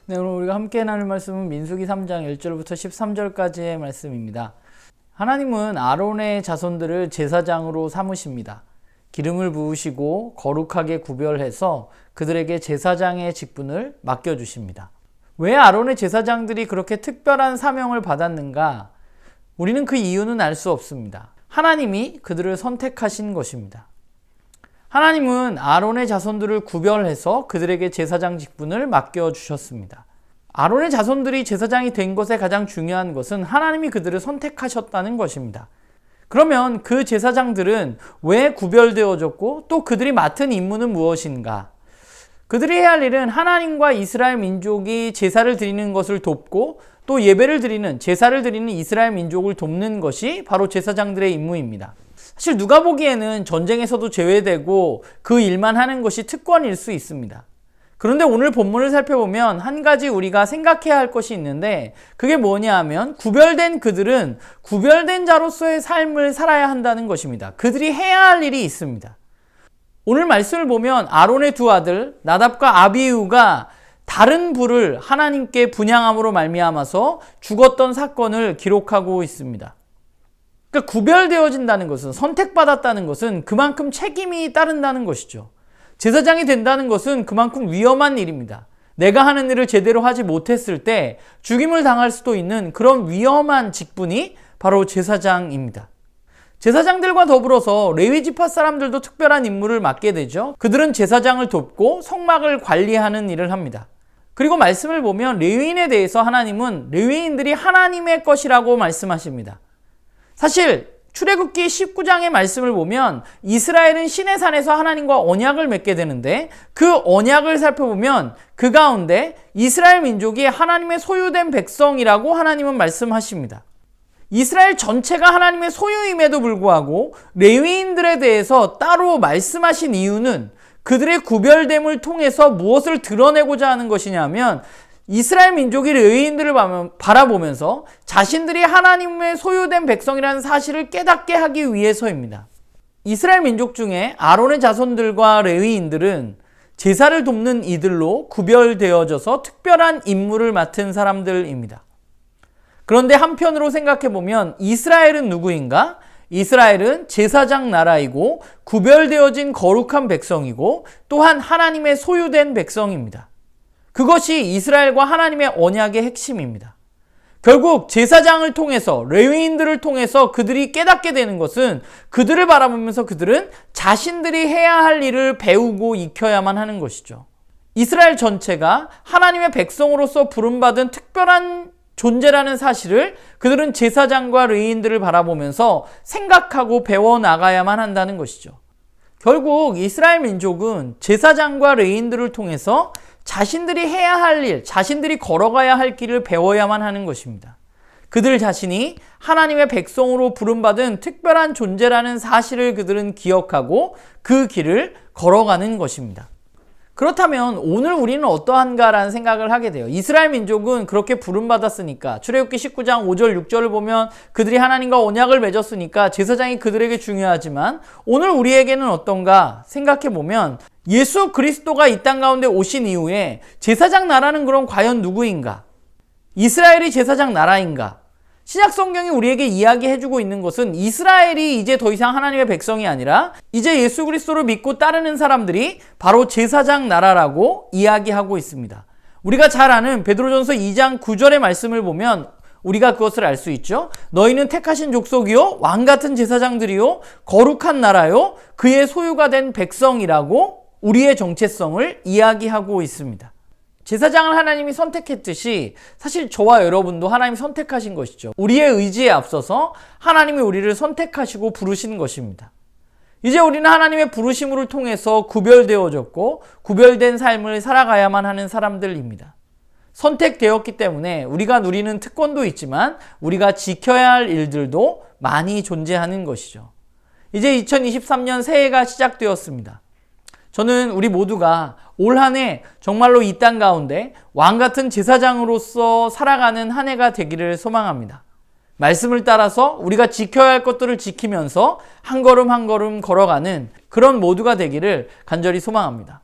네, 오늘 우리가 함께 나눌 말씀은 민수기 3장 1절부터 13절까지의 말씀입니다. 하나님은 아론의 자손들을 제사장으로 삼으십니다. 기름을 부으시고 거룩하게 구별해서 그들에게 제사장의 직분을 맡겨주십니다. 왜 아론의 제사장들이 그렇게 특별한 사명을 받았는가? 우리는 그 이유는 알 수 없습니다. 하나님이 그들을 선택하신 것입니다. 하나님은 아론의 자손들을 구별해서 그들에게 제사장 직분을 맡겨주셨습니다. 아론의 자손들이 제사장이 된 것의 가장 중요한 것은 하나님이 그들을 선택하셨다는 것입니다. 그러면 그 제사장들은 왜 구별되어졌고 또 그들이 맡은 임무는 무엇인가? 그들이 해야 할 일은 하나님과 이스라엘 민족이 제사를 드리는 것을 돕고 또 예배를 드리는, 제사를 드리는 이스라엘 민족을 돕는 것이 바로 제사장들의 임무입니다. 사실 누가 보기에는 전쟁에서도 제외되고 그 일만 하는 것이 특권일 수 있습니다. 그런데 오늘 본문을 살펴보면 한 가지 우리가 생각해야 할 것이 있는데 그게 뭐냐 하면 구별된 그들은 구별된 자로서의 삶을 살아야 한다는 것입니다. 그들이 해야 할 일이 있습니다. 오늘 말씀을 보면 아론의 두 아들 나답과 아비후가 다른 불을 하나님께 분향함으로 말미암아서 죽었던 사건을 기록하고 있습니다. 그러니까 구별되어진다는 것은, 선택받았다는 것은 그만큼 책임이 따른다는 것이죠. 제사장이 된다는 것은 그만큼 위험한 일입니다. 내가 하는 일을 제대로 하지 못했을 때 죽임을 당할 수도 있는 그런 위험한 직분이 바로 제사장입니다. 제사장들과 더불어서 레위 지파 사람들도 특별한 임무를 맡게 되죠. 그들은 제사장을 돕고 성막을 관리하는 일을 합니다. 그리고 말씀을 보면 레위인에 대해서 하나님은 레위인들이 하나님의 것이라고 말씀하십니다. 사실 출애굽기 19장의 말씀을 보면 이스라엘은 시내산에서 하나님과 언약을 맺게 되는데 그 언약을 살펴보면 그 가운데 이스라엘 민족이 하나님의 소유된 백성이라고 하나님은 말씀하십니다. 이스라엘 전체가 하나님의 소유임에도 불구하고 레위인들에 대해서 따로 말씀하신 이유는 그들의 구별됨을 통해서 무엇을 드러내고자 하는 것이냐면 이스라엘 민족이 레위인들을 바라보면서 자신들이 하나님의 소유된 백성이라는 사실을 깨닫게 하기 위해서입니다. 이스라엘 민족 중에 아론의 자손들과 레위인들은 제사를 돕는 이들로 구별되어져서 특별한 임무를 맡은 사람들입니다. 그런데 한편으로 생각해보면 이스라엘은 누구인가? 이스라엘은 제사장 나라이고 구별되어진 거룩한 백성이고 또한 하나님의 소유된 백성입니다. 그것이 이스라엘과 하나님의 언약의 핵심입니다. 결국 제사장을 통해서, 레위인들을 통해서 그들이 깨닫게 되는 것은 그들을 바라보면서 그들은 자신들이 해야 할 일을 배우고 익혀야만 하는 것이죠. 이스라엘 전체가 하나님의 백성으로서 부름받은 특별한 존재라는 사실을 그들은 제사장과 레위인들을 바라보면서 생각하고 배워나가야만 한다는 것이죠. 결국 이스라엘 민족은 제사장과 레위인들을 통해서 자신들이 해야 할 일, 자신들이 걸어가야 할 길을 배워야만 하는 것입니다. 그들 자신이 하나님의 백성으로 부름받은 특별한 존재라는 사실을 그들은 기억하고 그 길을 걸어가는 것입니다. 그렇다면 오늘 우리는 어떠한가라는 생각을 하게 돼요. 이스라엘 민족은 그렇게 부름받았으니까, 출애굽기 19장 5절 6절을 보면 그들이 하나님과 언약을 맺었으니까 제사장이 그들에게 중요하지만 오늘 우리에게는 어떤가 생각해보면 예수 그리스도가 이 땅 가운데 오신 이후에 제사장 나라는 그럼 과연 누구인가? 이스라엘이 제사장 나라인가? 신약 성경이 우리에게 이야기해주고 있는 것은 이스라엘이 이제 더 이상 하나님의 백성이 아니라 이제 예수 그리스도를 믿고 따르는 사람들이 바로 제사장 나라라고 이야기하고 있습니다. 우리가 잘 아는 베드로전서 2장 9절의 말씀을 보면 우리가 그것을 알 수 있죠. 너희는 택하신 족속이요 왕같은 제사장들이요 거룩한 나라요 그의 소유가 된 백성이라고 우리의 정체성을 이야기하고 있습니다. 제사장을 하나님이 선택했듯이 사실 저와 여러분도 하나님이 선택하신 것이죠. 우리의 의지에 앞서서 하나님이 우리를 선택하시고 부르시는 것입니다. 이제 우리는 하나님의 부르심을 통해서 구별되어졌고 구별된 삶을 살아가야만 하는 사람들입니다. 선택되었기 때문에 우리가 누리는 특권도 있지만 우리가 지켜야 할 일들도 많이 존재하는 것이죠. 이제 2023년 새해가 시작되었습니다. 저는 우리 모두가 올 한 해 정말로 이 땅 가운데 왕같은 제사장으로서 살아가는 한 해가 되기를 소망합니다. 말씀을 따라서 우리가 지켜야 할 것들을 지키면서 한 걸음 한 걸음 걸어가는 그런 모두가 되기를 간절히 소망합니다.